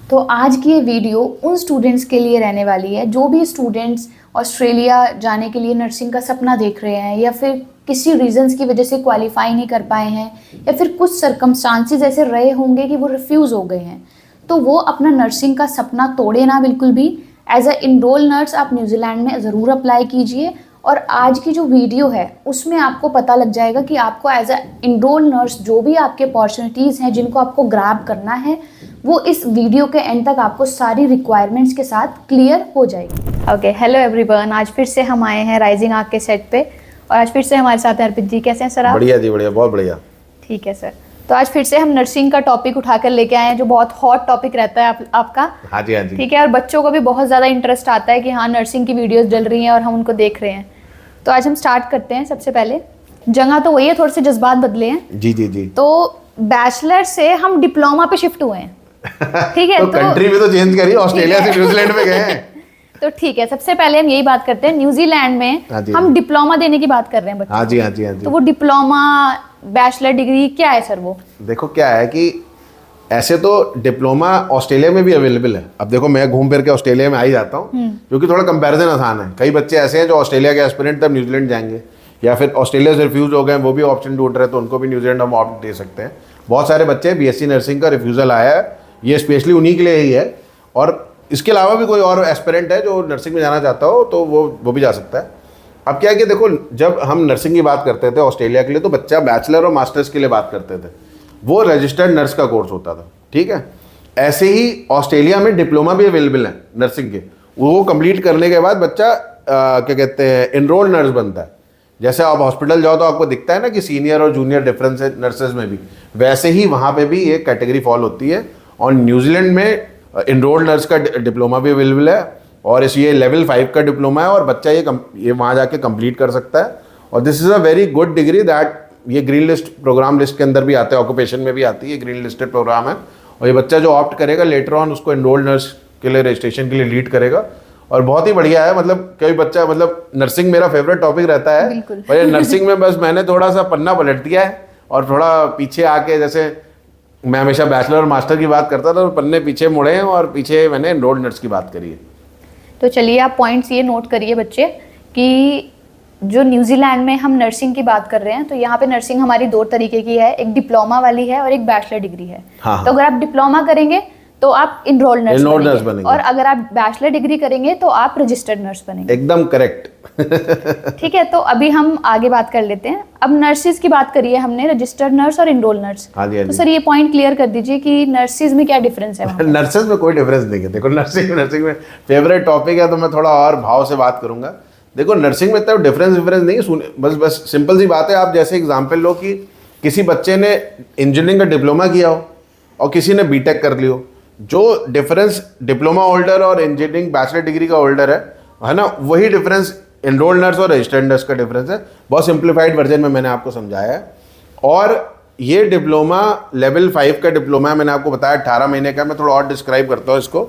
तो आज की ये वीडियो उन स्टूडेंट्स के लिए रहने वाली है जो भी स्टूडेंट्स ऑस्ट्रेलिया जाने के लिए नर्सिंग का सपना देख रहे हैं या फिर किसी रीजंस की वजह से क्वालिफाई नहीं कर पाए हैं या फिर कुछ सर्कमस्टांसेस ऐसे रहे होंगे कि वो रिफ्यूज़ हो गए हैं, तो वो अपना नर्सिंग का सपना तोड़े ना बिल्कुल भी। एज अ इनरोल नर्स आप न्यूजीलैंड में ज़रूर अप्लाई कीजिए और आज की जो वीडियो है उसमें आपको पता लग जाएगा कि आपको एज अ इनरोल नर्स जो भी आपके अपॉर्चुनिटीज़ हैं जिनको आपको ग्रैब करना है वो इस वीडियो के एंड तक आपको सारी रिक्वायरमेंट्स के साथ क्लियर हो जाएगी। ओके, हेलो एवरीवन, आज फिर से हम आए हैं राइजिंग आर्क के सेट पे और आज फिर से हमारे साथ अर्पित जी। कैसे हैं सर आप? बढ़िया जी, बढ़िया, बहुत बढ़िया। ठीक है सर, तो आज फिर से हम नर्सिंग का टॉपिक उठाकर लेके आए हैं जो बहुत हॉट टॉपिक रहता है आपका। हाँ जी, हाँ जी। ठीक है, और बच्चों को भी बहुत ज़्यादा इंटरेस्ट आता है कि हाँ नर्सिंग की वीडियोस डल रही हैं और हम उनको देख रहे हैं। तो आज हम स्टार्ट करते हैं। सबसे पहले जगह तो वही है, थोड़े से जज्बात बदले हैं। जी जी जी। तो बैचलर से हम डिप्लोमा पे शिफ्ट हुए हैं। ठीक है, तो कंट्री भी तो चेंज करी, ऑस्ट्रेलिया से न्यूजीलैंड में गए हैं। तो ठीक है, सबसे पहले हम यही बात करते हैं, न्यूजीलैंड में हम डिप्लोमा देने की बात कर रहे हैं बच्चों। हाँ जी, हाँ जी, हाँ जी। तो वो डिप्लोमा बैचलर डिग्री क्या है सर? वो देखो क्या है कि ऐसे तो डिप्लोमा ऑस्ट्रेलिया में भी अवेलेबल है। अब देखो मैं घूम फिर के ऑस्ट्रेलिया में आ ही जाता हूँ क्योंकि थोड़ा कंपैरिजन आसान है। कई बच्चे ऐसे हैं जो ऑस्ट्रेलिया के एस्पिरेंट तब न्यूजीलैंड जाएंगे या फिर ऑस्ट्रेलिया से रिफ्यूज हो गए, वो भी ऑप्शन ढूंढ रहे हैं, तो उनको भी न्यूजीलैंड हम ऑप्ट दे सकते हैं। बहुत सारे बच्चे बीएससी नर्सिंग का रिफ्यूजल आया है, ये स्पेशली उन्हीं के लिए ही है। और इसके अलावा भी कोई और एस्पिरेंट है जो नर्सिंग में जाना चाहता हो तो वो भी जा सकता है। अब क्या है कि देखो, जब हम नर्सिंग की बात करते थे ऑस्ट्रेलिया के लिए तो बच्चा बैचलर और मास्टर्स के लिए बात करते थे, वो रजिस्टर्ड नर्स का कोर्स होता था। ठीक है, ऐसे ही ऑस्ट्रेलिया में डिप्लोमा भी अवेलेबल है नर्सिंग के। वो कंप्लीट करने के बाद बच्चा क्या कहते हैं, एनरोल्ड नर्स बनता है। जैसे आप हॉस्पिटल जाओ तो आपको दिखता है ना कि सीनियर और जूनियर डिफरेंस है नर्सेज में भी, वैसे ही वहाँ पे भी एक कैटेगरी फॉल होती है। और न्यूजीलैंड में एनरोल्ड नर्स का डिप्लोमा भी अवेलेबल है और ये लेवल 5 का डिप्लोमा है और बच्चा ये वहाँ जाके कंप्लीट कर सकता है। और this is a very good degree that ये ग्रीन लिस्ट प्रोग्राम लिस्ट के अंदर भी आते हैं, ऑक्यूपेशन में भी आती है, ग्रीन लिस्टेड प्रोग्राम है। और ये बच्चा जो ऑप्ट करेगा लेटर ऑन उसको एनरोल्ड नर्स के लिए रजिस्ट्रेशन के लिए लीड करेगा और बहुत ही बढ़िया है। मतलब कोई बच्चा, मतलब नर्सिंग मेरा फेवरेट टॉपिक रहता है, पर ये नर्सिंग में बस मैंने थोड़ा सा पन्ना पलट दिया है और थोड़ा पीछे आके, जैसे मैं हमेशा बैचलर और मास्टर की बात करता था तो पन्ने पीछे मुड़े हैं और पीछे मैंने एनरोल्ड नर्स की बात करी है। तो चलिए आप पॉइंट्स ये नोट करिए बच्चे कि जो न्यूजीलैंड में हम नर्सिंग की बात कर रहे हैं तो यहाँ पे नर्सिंग हमारी दो तरीके की है, एक डिप्लोमा वाली है और एक बैचलर डिग्री है। हाँ। तो अगर आप डिप्लोमा करेंगे तो आप इनरोल्ड नर्स बनेंगे और अगर आप बैचलर डिग्री करेंगे तो आप रजिस्टर्ड नर्स बनेंगे। एकदम करेक्ट। ठीक है, तो अभी हम आगे बात कर लेते हैं। अब नर्सिस की बात करी है हमने, रजिस्टर्ड नर्स और इनरोल्ड नर्स। हाँ जी, हाँ जी। तो सर ये पॉइंट क्लियर कर दीजिए कि नर्सिस में क्या डिफरेंस है? नर्सेज में कोई डिफरेंस नहीं है। देखो नर्सिंग में फेवरेट टॉपिक है तो मैं थोड़ा और भाव से बात करूंगा। देखो नर्सिंग में तो डिफरेंस नहीं है, बस सिंपल सी बात है। आप जैसे एग्जाम्पल लो कि किसी बच्चे ने इंजीनियरिंग का डिप्लोमा किया हो और किसी ने बीटेक कर लियो, जो डिफरेंस डिप्लोमा होल्डर और इंजीनियरिंग बैचलर डिग्री का होल्डर है ना, वही डिफरेंस एनरोल्ड नर्स और रजिस्टर्ड नर्स का डिफरेंस है। बहुत सिंप्लीफाइड वर्जन में मैंने आपको समझाया है। और ये डिप्लोमा लेवल 5 का डिप्लोमा है, मैंने आपको बताया 18 महीने का। मैं थोड़ा और डिस्क्राइब करता हूँ इसको।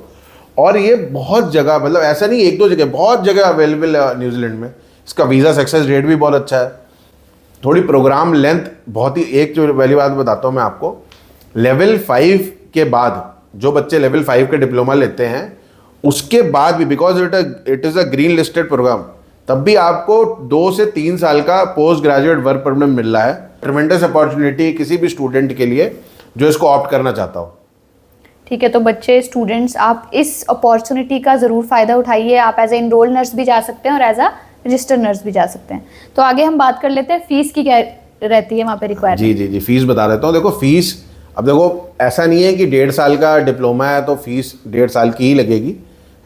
और ये बहुत जगह, मतलब ऐसा नहीं एक दो जगह, बहुत जगह अवेलेबल है न्यूजीलैंड में। इसका वीज़ा सक्सेस रेट भी बहुत अच्छा है। थोड़ी प्रोग्राम लेंथ बहुत ही, एक जो पहली बात बताता हूँ मैं आपको, लेवल 5 के बाद जो बच्चे लेवल 5 के डिप्लोमा लेते हैं उसके बाद भी, because it is a green listed programme, तब भी आपको 2 से 3 साल का पोस्ट ग्रेजुएट वर्क परमिट मिल रहा है। ट्रेमेंडस अपॉर्चुनिटी किसी भी स्टूडेंट के लिए जो इसको ऑप्ट करना चाहता हो। ठीक है, तो बच्चे स्टूडेंट्स आप इस अपॉर्चुनिटी का ज़रूर फ़ायदा उठाइए। आप एज ए इनरोल्ड नर्स भी जा सकते हैं और एज अ रजिस्टर्ड नर्स भी जा सकते हैं। तो आगे हम बात कर लेते हैं फीस की क्या रहती है वहाँ पे रिक्वायरमेंट। जी जी जी, फीस बता देता हूँ। देखो फीस, अब देखो ऐसा नहीं है कि 1.5 साल का डिप्लोमा है तो फीस 1.5 साल की ही लगेगी,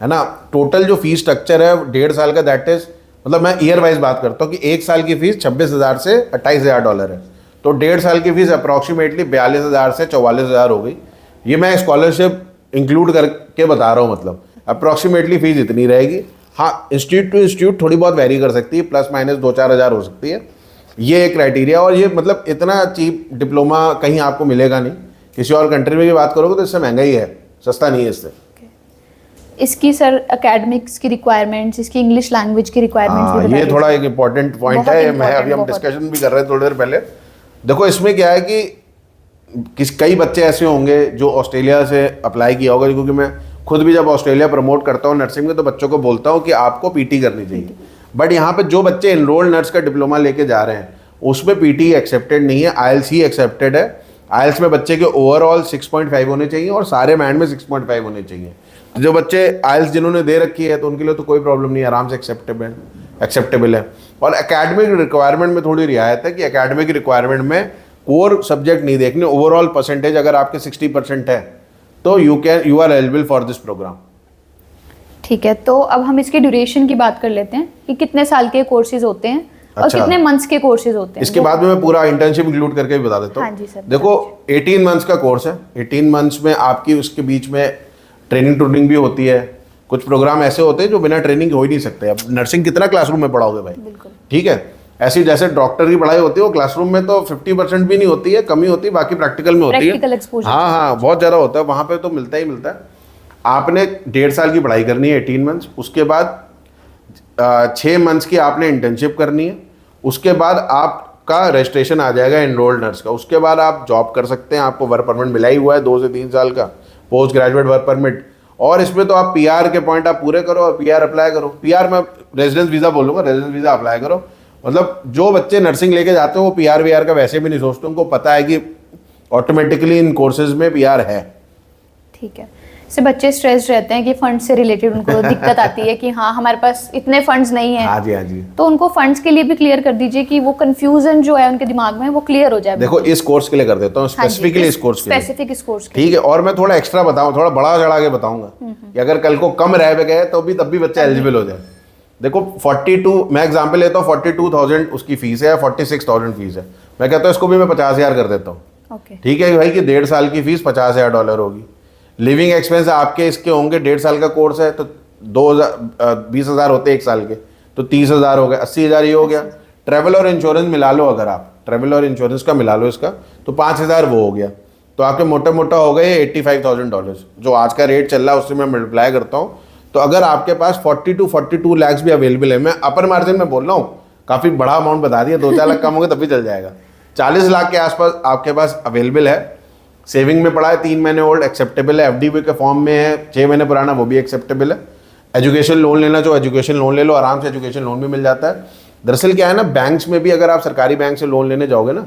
है ना। टोटल जो फीस स्ट्रक्चर है 1.5 साल का, दैट इज, मतलब मैं ईयर वाइज बात करता हूँ कि 1 साल की फीस $26,000 से $28,000 है। तो 1.5 साल की फीस अप्रॉक्सीमेटली 42,000 से 44,000 हो गई। ये मैं स्कॉलरशिप इंक्लूड करके बता रहा हूँ, मतलब अप्रॉक्सीमेटली फीस इतनी रहेगी। हाँ, इंस्टीट्यूट टू इंस्टीट्यूट थोड़ी बहुत वेरी कर सकती है, प्लस माइनस 2-4 हज़ार हो सकती है। ये एक क्राइटेरिया। और ये मतलब इतना चीप डिप्लोमा कहीं आपको मिलेगा नहीं। किसी और कंट्री में भी बात करोगे तो इससे महंगा ही है, सस्ता नहीं है इससे। इसकी सर एकेडमिक्स की रिक्वायरमेंट्स, इसकी इंग्लिश लैंग्वेज की रिक्वायरमेंट्स भी ये थोड़ा एक इंपॉर्टेंट पॉइंट है। मैं अभी हम डिस्कशन भी कर रहे थे थोड़ी देर पहले। देखो इसमें क्या है कि कई बच्चे ऐसे होंगे जो ऑस्ट्रेलिया से अप्लाई किया होगा, क्योंकि मैं खुद भी जब ऑस्ट्रेलिया प्रमोट करता हूँ नर्सिंग में तो बच्चों को बोलता हूँ कि आपको पीटी करनी चाहिए। बट यहाँ पे जो बच्चे एनरोल्ड नर्स का डिप्लोमा लेके जा रहे हैं उसमें पीटी एक्सेप्टेड नहीं है, आईएलटीएस ही एक्सेप्टेड है। आईएलटीएस में बच्चे के ओवरऑल 6.5 होने चाहिए और सारे बैंड में 6.5 होने चाहिए। तो जो बच्चे आईएलटीएस जिन्होंने दे रखी है तो उनके लिए तो कोई प्रॉब्लम नहीं है, आराम से एक्सेप्टेबल है। और एकेडमिक रिक्वायरमेंट में थोड़ी रियायत है कि एकेडमिक रिक्वायरमेंट में कोर सब्जेक्ट नहीं देखने, ओवरऑल परसेंटेज अगर आपके 60% है तो you are eligible for this programme. ठीक है, तो अब हम इसकी ड्यूरेशन की बात कर लेते हैं कि कितने साल के कोर्सेज होते हैं और अच्छा। कितने मंथ्स के कोर्सेज होते हैं। इसके बाद में मैं पूरा इंटर्नशिप इंक्लूड करके भी बता देता हूँ। हाँ जी सर। देखो 18 मंथ्स का कोर्स है, 18 मंथ्स में आपकी उसके बीच में ट्रेनिंग भी होती है। कुछ प्रोग्राम ऐसे होते हैं जो बिना ट्रेनिंग हो ही नहीं सकते। अब नर्सिंग कितना क्लासरूम में पढ़ाओगे भाई, बिल्कुल ठीक है। ऐसी जैसे डॉक्टर की पढ़ाई होती है वो क्लासरूम में तो 50% भी नहीं होती है, कमी होती है, बाकी प्रैक्टिकल में होती है। Practical exposure. हाँ, बहुत ज़्यादा होता है वहाँ पे, तो मिलता ही मिलता है। आपने 1.5 साल की पढ़ाई करनी है 18 मंथ्स, उसके बाद 6 मंथ्स की आपने इंटर्नशिप करनी है, उसके बाद आपका रजिस्ट्रेशन आ जाएगा एनरोल्ड नर्स का। उसके बाद आप जॉब कर सकते हैं, आपको वर्क परमिट मिला ही हुआ है 2 से 3 साल का पोस्ट ग्रेजुएट वर्क परमिट। और इसमें तो आप पीआर के पॉइंट आप पूरे करो और पीआर अप्लाई करो। पीआर में रेजिडेंस वीज़ा बोलूँगा, रेजिडेंस वीज़ा अप्लाई करो। मतलब जो बच्चे नर्सिंग लेके जाते हैं वो पीआर वीआर का वैसे भी नहीं सोचते, उनको पता है कि ऑटोमेटिकली इन कोर्सेज में पीआर है। ठीक है, से बच्चे स्ट्रेस्ड रहते हैं कि फंड से रिलेटेड उनको दिक्कत आती है कि हाँ हमारे पास इतने फंड्स नहीं है। हाँ जी, हाँ जी। तो उनको फंड्स के लिए भी क्लियर कर दीजिए कि वो कंफ्यूजन जो है उनके दिमाग में वो क्लियर हो जाए। देखो इस कोर्स के लिए कर देता हूँ, स्पेसिफिकली इस कोर्स के लिए, स्पेसिफिक इस कोर्स के। ठीक है। और मैं थोड़ा एक्स्ट्रा बताऊँ, थोड़ा बड़ा चढ़ा के बताऊंगा कि अगर कल को कम रह पे गए तो भी तब भी बच्चा एलिजिबल हो जाए। देखो 42, मैं एग्जाम्पल लेता हूँ, 42,000 उसकी फीस है, 46,000 फीस है। मैं कहता हूँ इसको भी मैं 50,000 कर देता हूँ, ओके। ठीक है भाई, कि 1.5 साल की फीस $50,000 होगी। लिविंग एक्सपेंस आपके इसके होंगे, 1.5 साल का कोर्स है तो 20,000 होते हैं 1 साल के, तो 30,000 हो गए, 80,000 ये हो गया। ट्रैवल और इंश्योरेंस मिला लो, अगर आप ट्रैवल और इंश्योरेंस का मिला लो इसका तो 5,000 वो हो गया। तो आपके मोटा मोटा हो गए $85,000, जो आज का रेट चल रहा है उससे मैं मल्टीप्लाई करता हूँ। तो अगर आपके पास 40 to 42 लाख भी अवेलेबल है, मैं अपर मार्जिन में बोल रहा हूँ, काफ़ी बड़ा अमाउंट बता दिया, 2-4 लाख कम होंगे तब भी चल जाएगा। 40 लाख के आसपास आपके पास अवेलेबल है। सेविंग में पड़ा है, 3 महीने ओल्ड, एक्सेप्टेबल है। एफडी के फॉर्म में है, 6 महीने पुराना, वो भी एक्सेप्टेबल है। एजुकेशन लोन लेना चाहो एजुकेशन लोन ले लो, आराम से एजुकेशन लोन भी मिल जाता है। दरअसल क्या है ना, बैंक्स में भी अगर आप सरकारी बैंक से लोन लेने जाओगे ना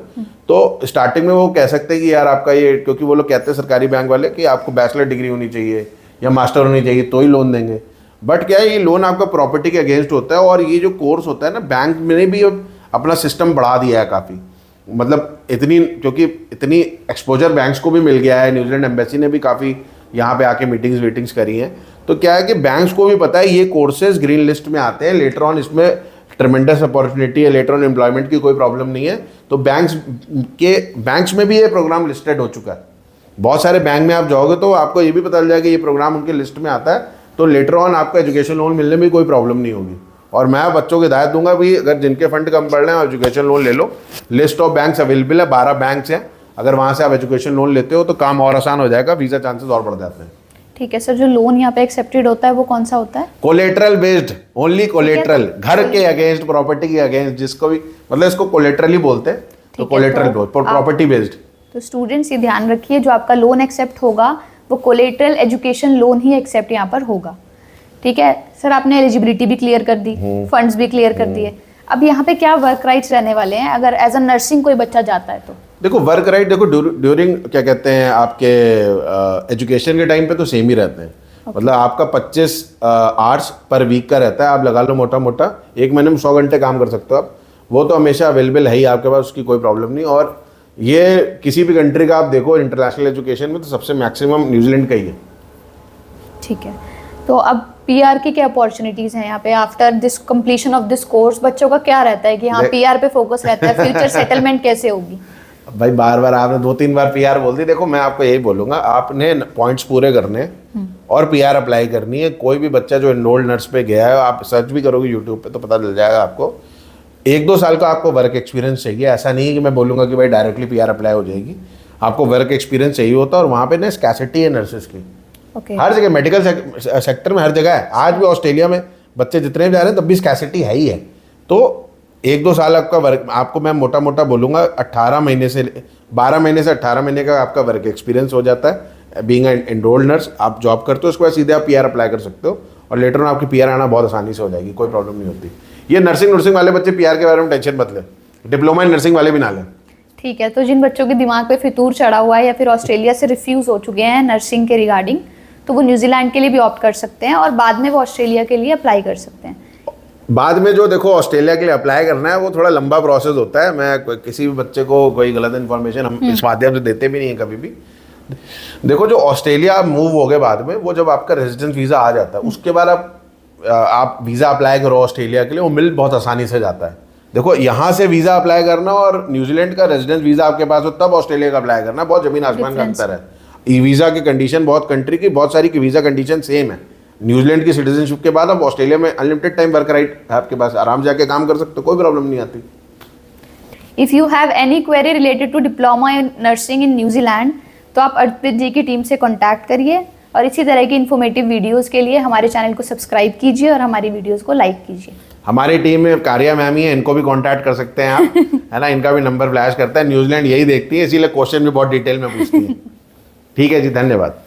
तो स्टार्टिंग में वो कह सकते हैं कि यार आपका ये, क्योंकि वो लोग कहते हैं सरकारी बैंक वाले कि आपको बैचलर डिग्री होनी चाहिए या मास्टर होनी चाहिए तो ही लोन देंगे। बट क्या है, ये लोन आपका प्रॉपर्टी के अगेंस्ट होता है। और ये जो कोर्स होता है ना, बैंक ने भी अपना सिस्टम बढ़ा दिया है काफ़ी, मतलब क्योंकि इतनी एक्सपोजर बैंक्स को भी मिल गया है। न्यूजीलैंड एम्बेसी ने भी काफ़ी यहाँ पे आके मीटिंग्स करी हैं। तो क्या है कि बैंक्स को भी पता है ये कोर्सेज ग्रीन लिस्ट में आते हैं, लेटर ऑन इसमें ट्रेमेंडस अपॉर्चुनिटी है, लेटर ऑन एम्प्लॉयमेंट की कोई प्रॉब्लम नहीं है। तो बैंक्स में भी ये प्रोग्राम लिस्टेड हो चुका है। बहुत सारे बैंक में आप जाओगे तो आपको ये भी पता चल जाएगा कि ये प्रोग्राम उनके लिस्ट में आता है, तो लेटर ऑन आपको एजुकेशन लोन मिलने में कोई प्रॉब्लम नहीं होगी। और मैं बच्चों को हिदायत दूंगा भी, अगर जिनके फंड कम पड़ रहे हैं एजुकेशन लोन ले लो। लिस्ट ऑफ बैंक्स अवेलेबल है, 12 बैंक्स हैं। अगर वहाँ से आप एजुकेशन लोन लेते हो तो काम और आसान हो जाएगा, वीज़ा चांसेस और बढ़ जाते हैं। ठीक है सर, जो लोन यहाँ पे एक्सेप्टेड होता है वो कौन सा होता है? कोलेटरल बेस्ड, ओनली कोलेटरल, घर के अगेंस्ट, प्रॉपर्टी के अगेंस्ट, जिसको भी, मतलब इसको कोलेटरल ही बोलते हैं। तो कोलेटरल प्रॉपर्टी बेस्ड। तो स्टूडेंट्स ये ध्यान रखिए, जो आपका लोन एक्सेप्ट होगा वो कोलेटरल एजुकेशन लोन ही एक्सेप्ट यहाँ पर होगा। ठीक है सर, आपने एलिजिबिलिटी भी क्लियर कर दी, फंड्स भी क्लियर कर दिए। अब यहाँ पे क्या वर्क राइट्स रहने वाले हैं अगर एज अ नर्सिंग कोई बच्चा जाता है तो? देखो वर्क राइट, देखो ड्यूरिंग क्या कहते हैं आपके एजुकेशन के टाइम पे तो सेम ही रहते हैं। मतलब आपका 25 आवर्स पर वीक का रहता है, आप लगा लो मोटा मोटा, एक महीने में 100 घंटे काम कर सकते हो आप। वो तो हमेशा अवेलेबल है ही आपके पास, उसकी कोई प्रॉब्लम नहीं। और ये किसी भी कंट्री का आप देखो इंटरनेशनल एजुकेशन में तो सबसे मैक्सिमम न्यूजीलैंड का ही है। ठीक है, तो अब पीआर की क्या अपॉर्चुनिटीज़ हैं यहाँ पे after this completion of this course? बच्चों का क्या रहता है कि हाँ पीआर पे फोकस रहता है, फ्यूचर सेटलमेंट कैसे होगी? भाई बार बार आपने 2-3 बार पीआर बोल दी। देखो मैं आपको यही बोलूँगा, आपने पॉइंट्स पूरे करने और पीआर अप्लाई करनी है। कोई भी बच्चा जो एनरोल्ड नर्स पे गया है, आप सर्च भी करोगे यूट्यूब पे तो पता चल जाएगा आपको। 1-2 साल का आपको वर्क एक्सपीरियंस चाहिए। ऐसा नहीं है कि मैं बोलूँगा कि भाई डायरेक्टली पीआर अप्लाई हो जाएगी, आपको वर्क एक्सपीरियंस चाहिए होता है। और वहाँ पे ना स्कैसिटी है नर्सेज की, हर जगह मेडिकल सेक्टर में हर जगह है। आज भी ऑस्ट्रेलिया में बच्चे जितने भी जा रहे हैं तब भी स्कैसिटी है ही है। तो 1-2 साल आपका वर्क, आपको मैं मोटा मोटा बोलूँगा 18 महीने से 12 महीने से 18 महीने का आपका वर्क एक्सपीरियंस हो जाता है। बीइंग एन एनरोल्ड नर्स आप जॉब करते हो, उसके बाद सीधे आप पीआर अप्लाई कर सकते हो और लेटर ऑन आपकी पीआर आना बहुत आसानी से हो जाएगी, कोई प्रॉब्लम नहीं होती। ये नर्सिंग वाले बच्चे पीआर के बारे में टेंशन मत लें, डिप्लोमा इन नर्सिंग वाले भी ना लें। ठीक है, तो जिन बच्चों के दिमाग पे फितूर चढ़ा हुआ है या फिर ऑस्ट्रेलिया से रिफ्यूज़ हो चुके हैं नर्सिंग के रिगार्डिंग, तो वो न्यूजीलैंड के लिए भी ऑप्ट कर सकते हैं और बाद में वो ऑस्ट्रेलिया के लिए अप्लाई कर सकते हैं। बाद में जो देखो ऑस्ट्रेलिया के लिए अप्लाई करना है वो थोड़ा लंबा प्रोसेस होता है। मैं किसी भी बच्चे को कोई गलत इन्फॉर्मेशन हम इस माध्यम से देते भी नहीं है कभी भी। देखो जो ऑस्ट्रेलिया आप मूव हो गए बाद में, वो जब आपका रेजिडेंस वीज़ा आ जाता है उसके बाद आप वीज़ा अप्लाई करो ऑस्ट्रेलिया के लिए, वो मिल बहुत आसानी से जाता है। देखो यहाँ से वीज़ा अप्लाई करना और न्यूजीलैंड का रेजिडेंस वीज़ा आपके पास हो तब ऑस्ट्रेलिया का अप्लाई करना, बहुत ज़मीन आसमान का अंतर है। ई वीज़ा की कंडीशन बहुत कंट्री की बहुत सारी की वीज़ा कंडीशन सेम है। न्यूजीलैंड की सिटीजनशिप के बाद आप ऑस्ट्रेलिया में अनलिमिटेड टाइम वर्क राइट है आपके पास, आराम से आके काम कर सकते हो, कोई प्रॉब्लम नहीं आती। If you have any query related to diploma in nursing in New Zealand तो आप अर्पित जी की टीम से कॉन्टैक्ट करिए और इसी तरह की इन्फॉर्मेटिव वीडियोज़ के लिए हमारे चैनल को सब्सक्राइब कीजिए और हमारी वीडियोज़ को लाइक कीजिए। हमारी टीम में कारिया मैम ही है, इनको भी कांटेक्ट कर सकते हैं आप, है ना, इनका भी नंबर फ्लैश करता है। न्यूजीलैंड यही देखती है, इसीलिए क्वेश्चन भी बहुत डिटेल में पूछती है। ठीक है जी, धन्यवाद।